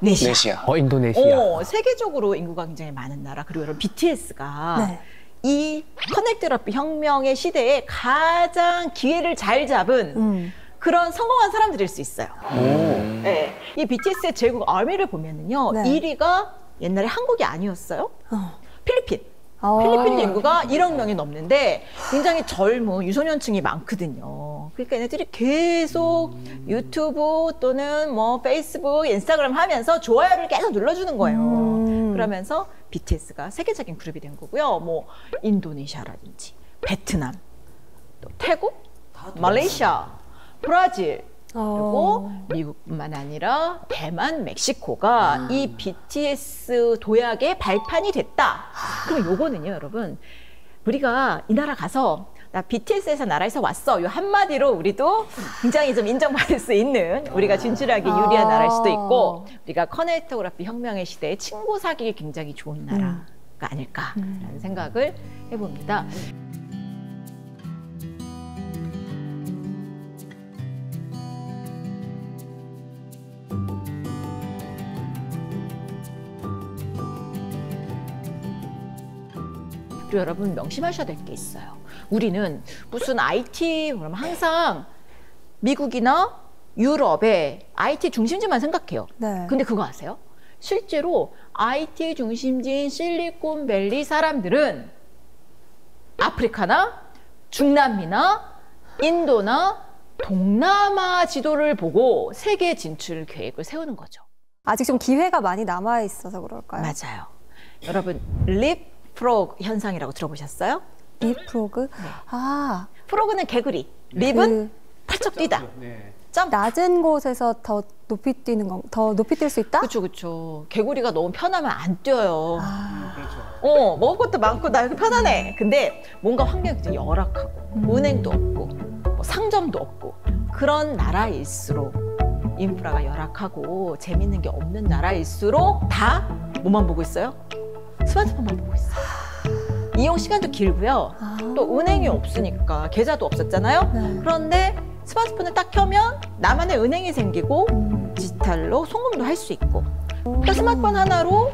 인도네시아. 인도네시아. 세계적으로 인구가 굉장히 많은 나라. 그리고 여러분 BTS가 이 커넥트러피 혁명의 시대에 가장 기회를 잘 잡은 그런 성공한 사람들일 수 있어요. 네. 이 BTS의 제국 아미를 보면은요, 1위가 옛날에 한국이 아니었어요. 필리핀. 필리핀 인구가 1억 명이 넘는데 굉장히 젊은 유소년층이 많거든요. 그러니까 얘네들이 계속 유튜브 또는 뭐 페이스북, 인스타그램 하면서 좋아요를 계속 눌러주는 거예요. 그러면서 BTS가 세계적인 그룹이 된 거고요. 뭐 인도네시아라든지 베트남, 또 태국, 말레이시아, 브라질, 그리고 미국뿐만 아니라 대만, 멕시코가 이 BTS 도약의 발판이 됐다. 그럼 요거는요, 여러분, 우리가 이 나라 가서 나 BTS에서 나라에서 왔어, 요 한마디로 우리도 굉장히 좀 인정받을 수 있는, 우리가 진출하기 유리한 나라일 수도 있고, 우리가 커넥토그래피 혁명의 시대에 친구 사귀기 굉장히 좋은 나라가 아닐까라는 생각을 해봅니다. 그리고 여러분 명심하셔야 될 게 있어요. 우리는 무슨 IT 그러면 항상 미국이나 유럽의 IT 중심지만 생각해요. 근데 그거 아세요? 실제로 IT 중심지인 실리콘밸리 사람들은 아프리카나 중남미나 인도나 동남아 지도를 보고 세계 진출 계획을 세우는 거죠. 아직 좀 기회가 많이 남아 있어서 그럴까요? 맞아요. 여러분 립프로그 현상이라고 들어보셨어요? 립프로그? 프로그는 개구리, 립은 펄쩍 뛰다. 점프. 낮은 곳에서 더 높이 뛰는 건, 더 높이 뛸 수 있다? 그렇죠. 개구리가 너무 편하면 안 뛰어요. 먹을 것도 많고 나 이렇게 편하네. 근데 뭔가 환경이 굉장히 열악하고 은행도 없고 뭐 상점도 없고 그런 나라일수록, 인프라가 열악하고 재밌는 게 없는 나라일수록 다 뭐만 보고 있어요? 스마트폰만 보고 있어요. 이용 시간도 길고요. 또 은행이 없으니까 계좌도 없었잖아요. 그런데 스마트폰을 딱 켜면 나만의 은행이 생기고 디지털로 송금도 할 수 있고, 또 스마트폰 하나로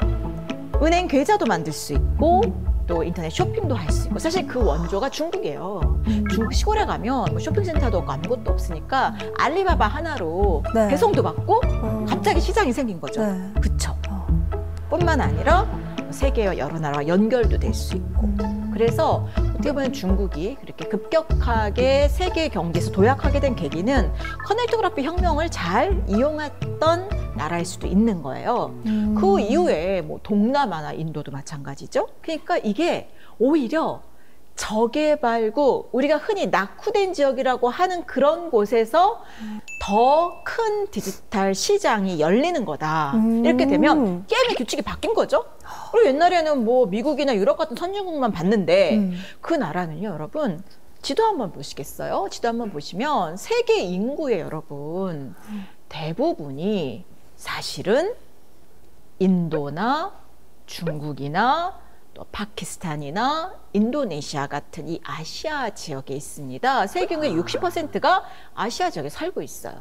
은행 계좌도 만들 수 있고 또 인터넷 쇼핑도 할 수 있고. 사실 그 원조가 중국이에요. 중국 시골에 가면 뭐 쇼핑센터도 없고 아무것도 없으니까 알리바바 하나로 배송도 받고 갑자기 시장이 생긴 거죠. 그쵸? 뿐만 아니라 세계의 여러 나라와 연결도 될 수 있고. 그래서 어떻게 보면 중국이 그렇게 급격하게 세계 경제에서 도약하게 된 계기는 커넥토그래피 혁명을 잘 이용했던 나라일 수도 있는 거예요. 그 이후에 뭐 동남아나 인도도 마찬가지죠. 그러니까 이게 오히려 저개발구, 우리가 흔히 낙후된 지역이라고 하는 그런 곳에서 더 큰 디지털 시장이 열리는 거다. 이렇게 되면 게임의 규칙이 바뀐 거죠. 그리고 옛날에는 뭐 미국이나 유럽 같은 선진국만 봤는데 그 나라는요, 여러분, 지도 한번 보시겠어요? 지도 한번 보시면 세계 인구의 여러분 대부분이 사실은 인도나 중국이나 또 파키스탄이나 인도네시아 같은 이 아시아 지역에 있습니다. 세계 인구의 60%가 아시아 지역에 살고 있어요.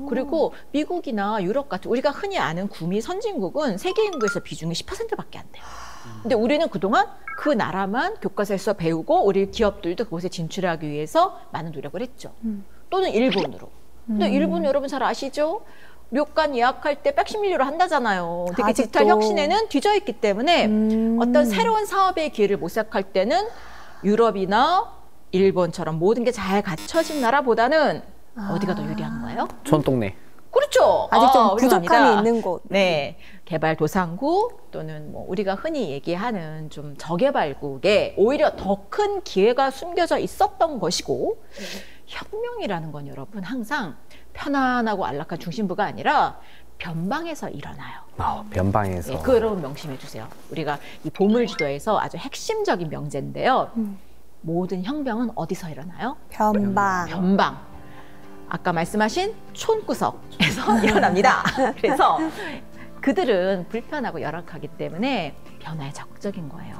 그리고 미국이나 유럽 같은 우리가 흔히 아는 구미 선진국은 세계 인구에서 비중이 10%밖에 안 돼요. 근데 우리는 그동안 그 나라만 교과서에서 배우고 우리 기업들도 그곳에 진출하기 위해서 많은 노력을 했죠. 또는 일본으로. 근데 일본 여러분 잘 아시죠? 료칸 예약할 때 백시밀리로 한다잖아요. 되게 아직도. 디지털 혁신에는 뒤져 있기 때문에 어떤 새로운 사업의 기회를 모색할 때는 유럽이나 일본처럼 모든 게 잘 갖춰진 나라보다는 어디가 더 유리한 거예요? 촌동네. 그렇죠. 아직 좀 훌륭합니다. 부족함이 있는 곳. 네, 개발도상국 또는 뭐 우리가 흔히 얘기하는 좀 저개발국에 오히려 더 큰 기회가 숨겨져 있었던 것이고, 혁명이라는 건 여러분 항상 편안하고 안락한 중심부가 아니라 변방에서 일어나요. 변방에서. 네, 그 여러분 명심해 주세요. 우리가 이 보물지도에서 아주 핵심적인 명제인데요. 모든 혁명은 어디서 일어나요? 변방. 변방. 아까 말씀하신 촌구석에서 일어납니다. 그래서 그들은 불편하고 열악하기 때문에 변화에 적극적인 거예요.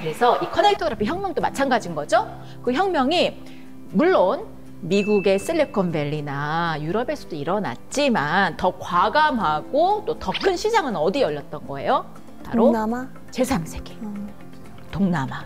그래서 이 커넥토그래피 혁명도 마찬가지인 거죠. 그 혁명이 물론 미국의 실리콘밸리나 유럽에서도 일어났지만 더 과감하고 또 더 큰 시장은 어디에 열렸던 거예요? 바로 동남아? 제3세계. 동남아.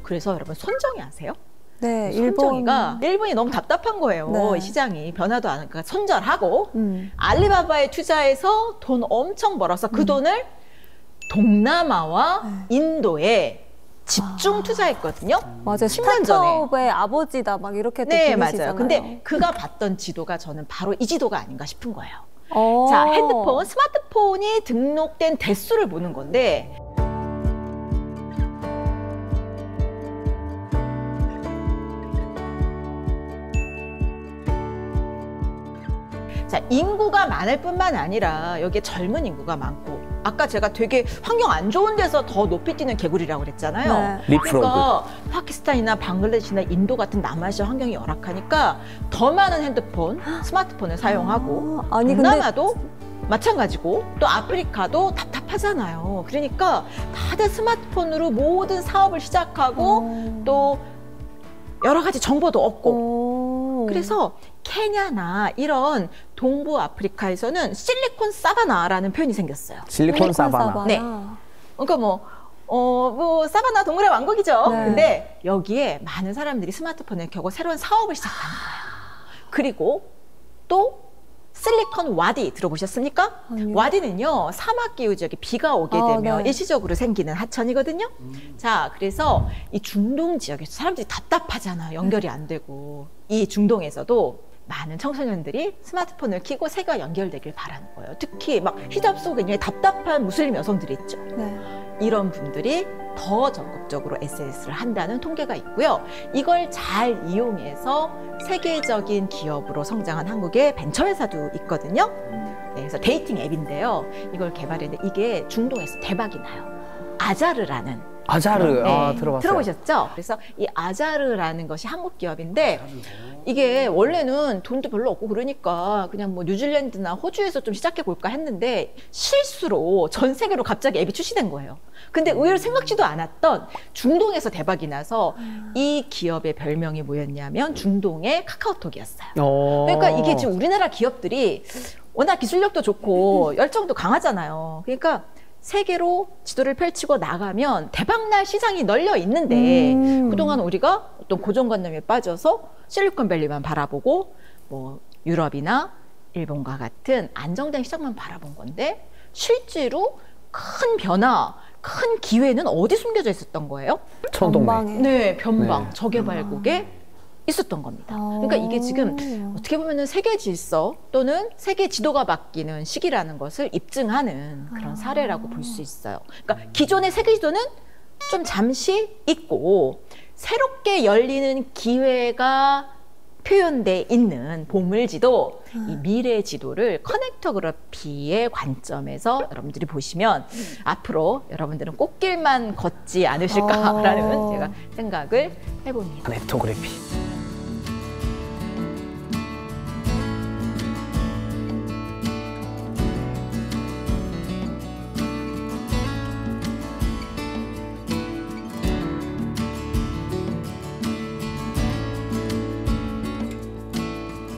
그래서 여러분 손정희 아세요? 네, 손정희가 일본이 너무 답답한 거예요. 네. 시장이 변화도 안 하니까 손절하고 알리바바에 투자해서 돈 엄청 벌어서 그 돈을 동남아와 인도에 집중 투자했거든요. 맞아요. 10년 전에. 스타트업의 아버지다 막 이렇게 또 네, 부르시잖아요. 맞아요. 근데 그가 봤던 지도가 저는 바로 이 지도가 아닌가 싶은 거예요. 어. 자, 핸드폰, 스마트폰이 등록된 대수를 보는 건데 자, 인구가 많을 뿐만 아니라 여기에 젊은 인구가 많고 아까 제가 되게 환경 안 좋은 데서 더 높이 뛰는 개구리라고 그랬잖아요. 네. 립프로그. 그러니까 파키스탄이나 방글라데시나 인도 같은 남아시아 환경이 열악하니까 더 많은 핸드폰, 스마트폰을 사용하고 아니, 근데 동남아도 마찬가지고 또 아프리카도 답답하잖아요. 그러니까 다들 스마트폰으로 모든 사업을 시작하고 또 여러 가지 정보도 얻고 그래서 케냐나 이런 동부 아프리카에서는 실리콘 사바나라는 표현이 생겼어요. 실리콘 사바나. 네. 그러니까 뭐 사바나 동물의 왕국이죠. 네. 근데 여기에 많은 사람들이 스마트폰을 켜고 새로운 사업을 시작하는 거예요. 그리고 또 실리콘 와디 들어보셨습니까? 아니요. 와디는요 사막 기후 지역에 비가 오게 되면 네. 일시적으로 생기는 하천이거든요. 자, 그래서 이 중동 지역에서 사람들이 답답하잖아요. 연결이 안 되고 이 중동에서도 많은 청소년들이 스마트폰을 켜고 세계와 연결되길 바라는 거예요. 특히 막 히잡 속에 있는 답답한 무슬림 여성들이 있죠. 네. 이런 분들이 더 적극적으로 SNS를 한다는 통계가 있고요. 이걸 잘 이용해서 세계적인 기업으로 성장한 한국의 벤처회사도 있거든요. 네, 그래서 데이팅 앱인데요. 이걸 개발했는데 이게 중동에서 대박이 나요. 아자르라는 아자르. 네, 들어봤어요. 들어보셨죠? 그래서 이 아자르라는 것이 한국 기업인데 이게 원래는 돈도 별로 없고 그러니까 그냥 뭐 뉴질랜드나 호주에서 좀 시작해 볼까 했는데 실수로 전 세계로 갑자기 앱이 출시된 거예요. 근데 의외로 생각지도 않았던 중동에서 대박이 나서 이 기업의 별명이 뭐였냐면 중동의 카카오톡이었어요. 그러니까 이게 지금 우리나라 기업들이 워낙 기술력도 좋고 열정도 강하잖아요. 그러니까 세계로 지도를 펼치고 나가면 대박날 시장이 널려 있는데 그동안 우리가 어떤 고정관념에 빠져서 실리콘밸리만 바라보고 뭐 유럽이나 일본과 같은 안정된 시장만 바라본 건데 실제로 큰 변화, 큰 기회는 어디 숨겨져 있었던 거예요? 천동네. 네, 변방, 네. 저개발국에 있었던 겁니다. 그러니까 이게 지금 어떻게 보면은 세계 질서 또는 세계 지도가 바뀌는 시기라는 것을 입증하는 그런 사례라고 볼 수 있어요. 그러니까 기존의 세계 지도는 좀 잠시 있고 새롭게 열리는 기회가 표현돼 있는 보물지도, 이 미래 지도를 커넥터그래피의 관점에서 여러분들이 보시면 앞으로 여러분들은 꽃길만 걷지 않으실까라는 제가 생각을 해봅니다. 커넥터그래피.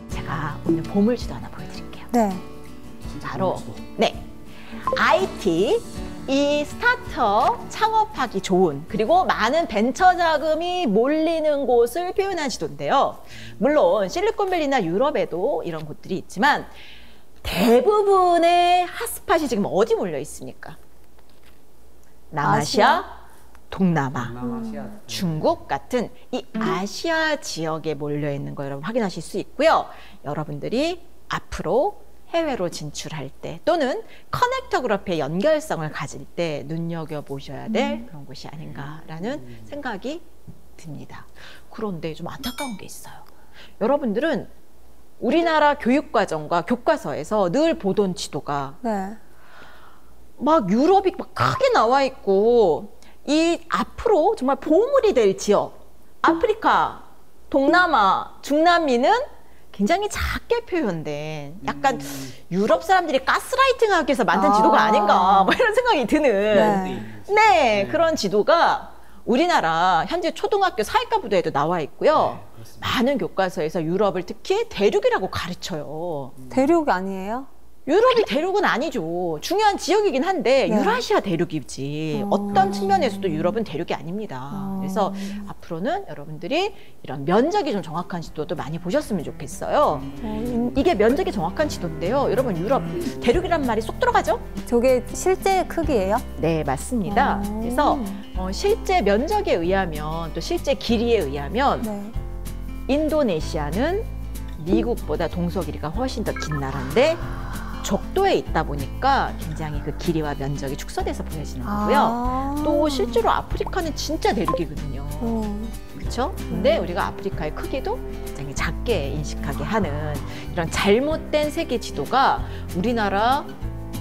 제가 오늘 보물지도 하나 보여드릴게요. 네. 바로 IT, 이 스타트업 창업하기 좋은 그리고 많은 벤처 자금이 몰리는 곳을 표현한 지도인데요. 물론 실리콘밸리나 유럽에도 이런 곳들이 있지만 대부분의 핫스팟이 지금 어디 몰려 있습니까? 남아시아, 동남아, 중국 같은 이 아시아 지역에 몰려 있는 거 여러분 확인하실 수 있고요. 여러분들이 앞으로 해외로 진출할 때 또는 커넥터그래피의 연결성을 가질 때 눈여겨보셔야 될 그런 곳이 아닌가라는 생각이 듭니다. 그런데 좀 안타까운 게 있어요. 여러분들은 우리나라 교육과정과 교과서에서 늘 보던 지도가 네. 막 유럽이 막 크게 나와 있고 이 앞으로 정말 보물이 될 지역 아프리카, 동남아, 중남미는 굉장히 작게 표현된 약간 유럽 사람들이 가스라이팅하기 위해서 만든 지도가 아닌가 뭐 이런 생각이 드는 네, 그런 지도가 우리나라 현재 초등학교 사회과 부도에도 나와 있고요. 많은 교과서에서 유럽을 특히 대륙이라고 가르쳐요. 대륙 아니에요? 유럽이 대륙은 아니죠. 중요한 지역이긴 한데 유라시아 대륙이지 어떤 측면에서도 유럽은 대륙이 아닙니다. 그래서 앞으로는 여러분들이 이런 면적이 좀 정확한 지도도 많이 보셨으면 좋겠어요. 이게 면적이 정확한 지도인데요. 여러분 유럽 대륙이란 말이 쏙 들어가죠? 저게 실제 크기예요? 네, 맞습니다. 그래서 실제 면적에 의하면 또 실제 길이에 의하면 인도네시아는 미국보다 동서 길이가 훨씬 더 긴 나라인데 적도에 있다 보니까 굉장히 그 길이와 면적이 축소돼서 보여지는 거고요. 또 실제로 아프리카는 진짜 대륙이거든요. 그렇죠? 근데 우리가 아프리카의 크기도 굉장히 작게 인식하게 하는 이런 잘못된 세계 지도가 우리나라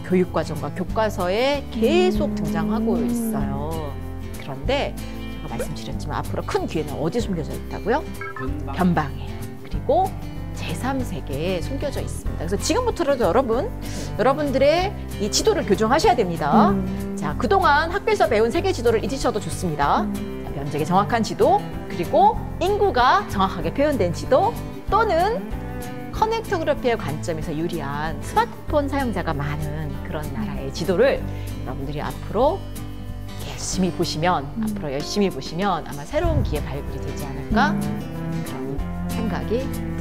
교육과정과 교과서에 계속 등장하고 있어요. 그런데 제가 말씀드렸지만 앞으로 큰 기회는 어디 숨겨져 있다고요? 변방에. 그리고 제3세계에 숨겨져 있습니다. 그래서 지금부터라도 여러분들의 이 지도를 교정하셔야 됩니다. 자, 그동안 학교에서 배운 세계 지도를 잊으셔도 좋습니다. 자, 면적이 정확한 지도, 그리고 인구가 정확하게 표현된 지도, 또는 커넥터그래피의 관점에서 유리한 스마트폰 사용자가 많은 그런 나라의 지도를 여러분들이 앞으로 열심히 보시면 아마 새로운 기회 발굴이 되지 않을까 그런 생각이 듭니다.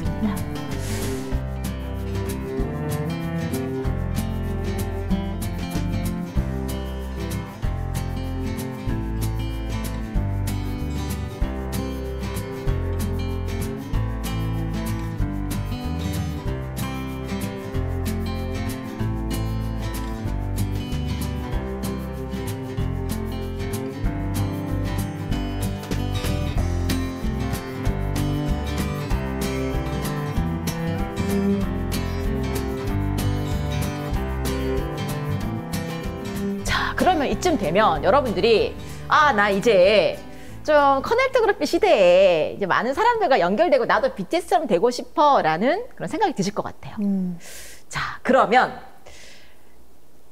그러면 이쯤 되면 여러분들이 나 이제 좀 커넥트그룹 시대에 이제 많은 사람들과 연결되고 나도 BTS처럼 되고 싶어라는 그런 생각이 드실 것 같아요. 자, 그러면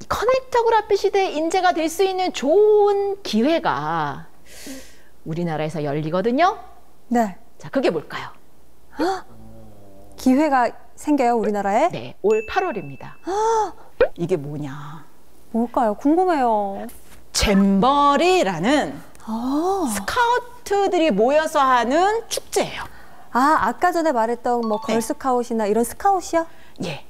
커넥터그라피 시대의 인재가 될 수 있는 좋은 기회가 우리나라에서 열리거든요. 네. 자, 그게 뭘까요? 기회가 생겨요, 우리나라에? 네, 올 8월입니다. 이게 뭐냐? 뭘까요? 궁금해요. 잼버리라는 아, 스카우트들이 모여서 하는 축제예요. 아까 전에 말했던 뭐 네. 걸스카웃이나 이런 스카웃이요? 예.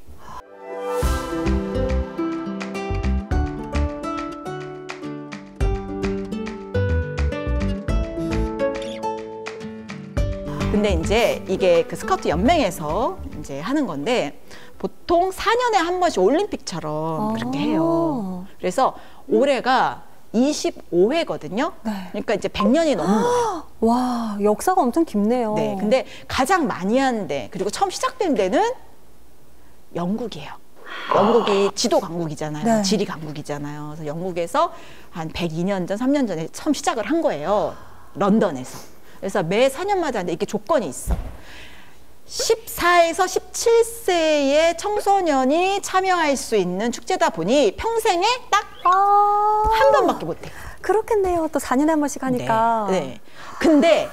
근데 이제 이게 그 스카우트 연맹에서 이제 하는 건데 보통 4년에 한 번씩 올림픽처럼 그렇게 해요. 그래서 올해가 25회거든요. 네. 그러니까 이제 100년이 넘은 거예요. 와, 역사가 엄청 깊네요. 네. 근데 가장 많이 한 데, 그리고 처음 시작된 데는 영국이에요. 영국이 지도 강국이잖아요. 네. 지리 강국이잖아요. 그래서 영국에서 한 102년 전, 3년 전에 처음 시작을 한 거예요. 런던에서. 그래서 매 4년마다 하는데 이게 조건이 있어. 14에서 17세의 청소년이 참여할 수 있는 축제다 보니 평생에 딱 한 번밖에 못 해요. 그렇겠네요. 또 4년에 한 번씩 하니까. 네, 네. 근데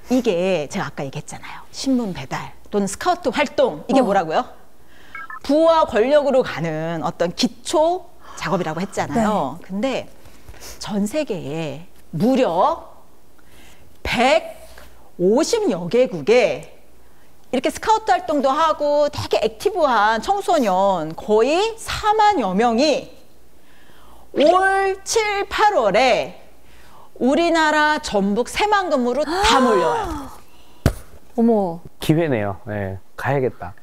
이게 제가 아까 얘기했잖아요. 신문 배달 또는 스카우트 활동 이게 뭐라고요? 부와 권력으로 가는 어떤 기초 작업이라고 했잖아요. 근데 전 세계에 무려 150여 개국에 이렇게 스카우트 활동도 하고 되게 액티브한 청소년 거의 4만여 명이 올 7, 8월에 우리나라 전북 새만금으로 다 몰려와요. 어머, 기회네요. 네, 가야겠다.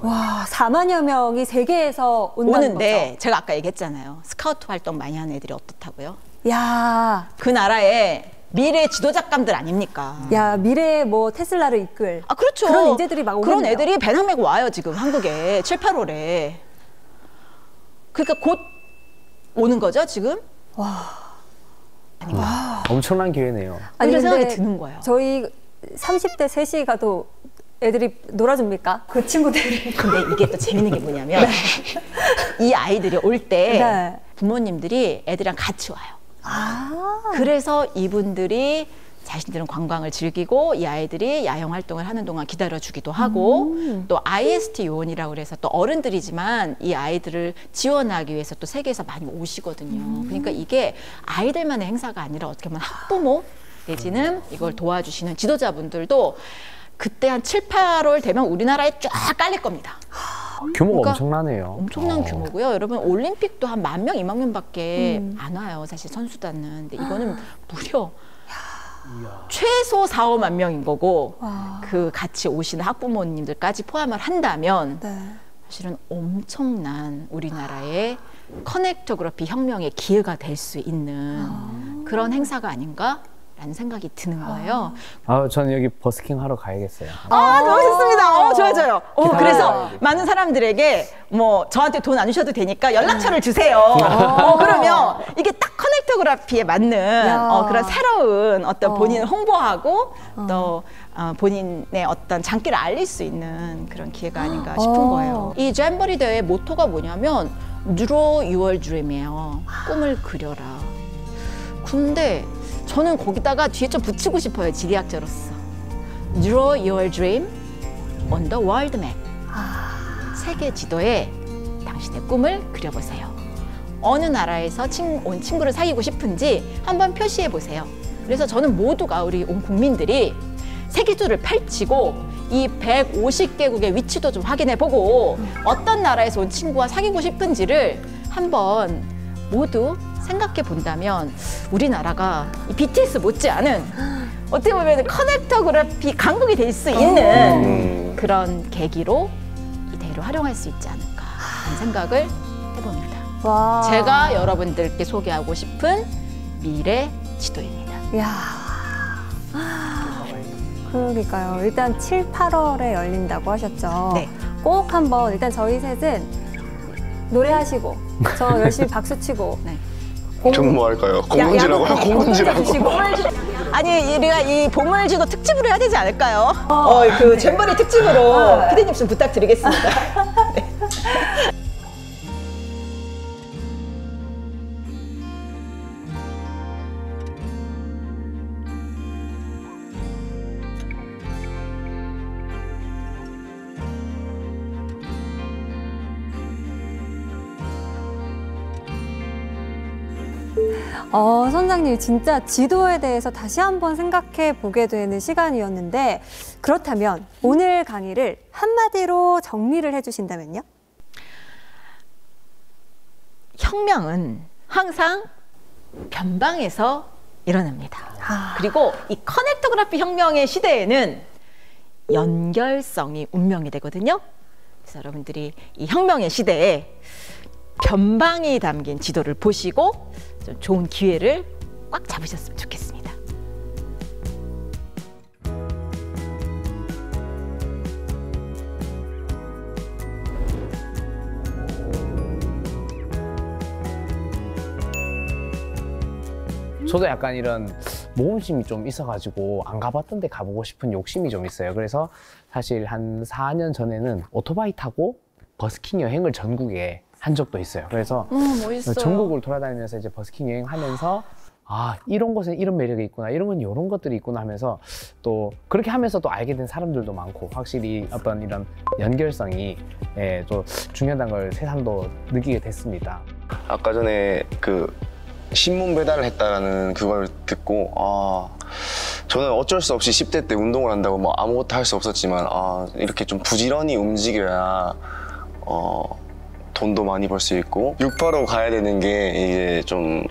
와, 4만여 명이 세계에서 온다는 오는데 제가 아까 얘기했잖아요. 스카우트 활동 많이 하는 애들이 어떻다고요? 거죠. 그 나라의 미래 지도자감들 아닙니까? 야, 미래의 뭐 테슬라를 이끌. 아, 그렇죠. 그런 인재들이 막 그런 오겠네요. 애들이 배낭 메고 와요, 지금 한국에 7, 8월에. 그러니까 곧 오는 거죠, 지금? 엄청난 기회네요. 아니, 이런 생각이 근데 드는 거예요. 저희 30대 셋이 가도 애들이 놀아줍니까? 그 친구들이. 근데 이게 또 재밌는 게 뭐냐면 이 아이들이 올 때 네. 부모님들이 애들이랑 같이 와요. 아, 그래서 이분들이 자신들은 관광을 즐기고 이 아이들이 야영 활동을 하는 동안 기다려주기도 하고 또 IST 요원이라고 그래서 또 어른들이지만 이 아이들을 지원하기 위해서 또 세계에서 많이 오시거든요. 그러니까 이게 아이들만의 행사가 아니라 어떻게 보면 학부모 내지는 이걸 도와주시는 지도자분들도 그때 한 7, 8월 되면 우리나라에 쫙 깔릴 겁니다. 규모가 그러니까 엄청나네요. 엄청난 규모고요. 여러분 올림픽도 한 10,000명, 20,000명밖에 안 와요. 사실 선수단은. 근데 이거는 무려 최소 4, 5만 명인 거고 그 같이 오시는 학부모님들까지 포함을 한다면 네. 사실은 엄청난 우리나라의 커넥터그래피 혁명의 기회가 될 수 있는 그런 행사가 아닌가라는 생각이 드는 거예요. 저는 여기 버스킹 하러 가야겠어요. 너무 좋습니다. 좋아요, 좋아요. 그래서 기다려야 돼. 많은 사람들에게 뭐 저한테 돈 안 주셔도 되니까 연락처를 주세요. 그러면 이게 딱 커넥터그래피에 맞는 그런 새로운 어떤 본인을 홍보하고 또 본인의 어떤 장기를 알릴 수 있는 그런 기회가 아닌가 싶은 거예요. 이 잼버리 대회 모토가 뭐냐면 Draw Your Dream이에요. 꿈을 그려라. 근데 저는 거기다가 뒤에 좀 붙이고 싶어요. 지리학자로서. Draw your dream on the world map. 세계 지도에 당신의 꿈을 그려보세요. 어느 나라에서 온 친구를 사귀고 싶은지 한번 표시해 보세요. 그래서 저는 모두가 우리 온 국민들이 세계 지도를 펼치고 이 150개국의 위치도 좀 확인해 보고 어떤 나라에서 온 친구와 사귀고 싶은지를 한번 모두 생각해 본다면 우리나라가 이 BTS 못지않은 어떻게 보면 커넥터그래피 강국이 될 수 있는 그런 계기로 이 대회를 활용할 수 있지 않을까 하는 생각을 해봅니다. 와. 제가 여러분들께 소개하고 싶은 미래 지도입니다. 이야. 그러니까요. 일단 7, 8월에 열린다고 하셨죠. 네. 꼭 한번 일단 저희 셋은 노래하시고 저 열심히 박수치고 네. 좀 뭐 할까요? 공문지라고요? 공문지라고. 아니 우리가 이 보물지도 특집으로 해야 되지 않을까요? 그 잼버리 특집으로 피디님 좀 부탁드리겠습니다. 네. 선장님 진짜 지도에 대해서 다시 한번 생각해 보게 되는 시간이었는데 그렇다면 오늘 강의를 한마디로 정리를 해주신다면요? 혁명은 항상 변방에서 일어납니다. 그리고 이 커넥토그래피 혁명의 시대에는 연결성이 운명이 되거든요. 그래서 여러분들이 이 혁명의 시대에 변방이 담긴 지도를 보시고 좀 좋은 기회를 꽉 잡으셨으면 좋겠습니다. 저도 약간 이런 모험심이 좀 있어가지고 안 가봤던 데 가보고 싶은 욕심이 좀 있어요. 그래서 사실 한 4년 전에는 오토바이 타고 버스킹 여행을 전국에 한 적도 있어요. 그래서 멋있어요. 전국을 돌아다니면서 이제 버스킹 여행하면서 아, 이런 곳에 이런 매력이 있구나, 이런 건 이런 것들이 있구나 하면서 또 그렇게 하면서 또 알게 된 사람들도 많고 확실히 어떤 이런 연결성이 또 중요하다는 걸 새삼도 느끼게 됐습니다. 아까 전에 그 신문 배달을 했다라는 그걸 듣고 저는 어쩔 수 없이 10대 때 운동을 한다고 뭐 아무것도 할 수 없었지만 이렇게 좀 부지런히 움직여야 돈도 많이 벌 수 있고 685 가야 되는 게 이제 좀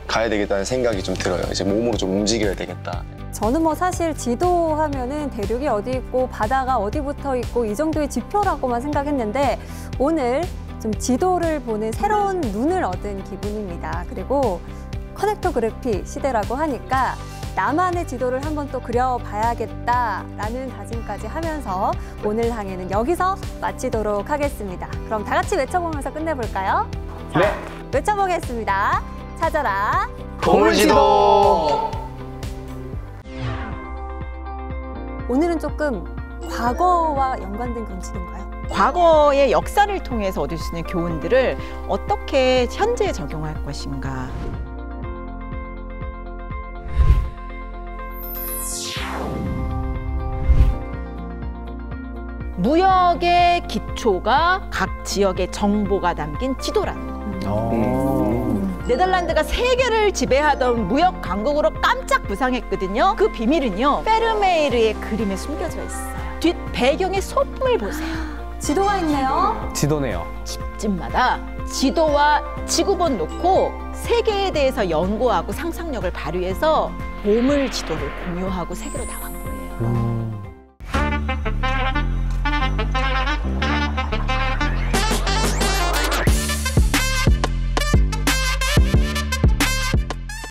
가야 되겠다는 생각이 좀 들어요. 이제 몸으로 좀 움직여야 되겠다. 저는 뭐 사실 지도하면은 대륙이 어디 있고 바다가 어디 붙어 있고 이 정도의 지표라고만 생각했는데 오늘 좀 지도를 보는 새로운 눈을 얻은 기분입니다. 그리고 커넥토그래피 시대라고 하니까 나만의 지도를 한번 또 그려봐야겠다라는 다짐까지 하면서 오늘 항해는 여기서 마치도록 하겠습니다. 그럼 다 같이 외쳐보면서 끝내볼까요? 자, 네. 외쳐보겠습니다. 찾아라 보물지도! 오늘은 조금 과거와 연관된 그런 지도인가요? 과거의 역사를 통해서 얻을 수 있는 교훈들을 어떻게 현재에 적용할 것인가. 무역의 기초가 각 지역의 정보가 담긴 지도라는 거. 네덜란드가 세계를 지배하던 무역 강국으로 깜짝 부상했거든요. 그 비밀은요, 페르메이르의 그림에 숨겨져 있어요. 뒷 배경의 소품을 보세요. 지도가 있네요. 지도네요. 집집마다 지도와 지구본 놓고 세계에 대해서 연구하고 상상력을 발휘해서 보물 지도를 공유하고 세계로 나간 거예요.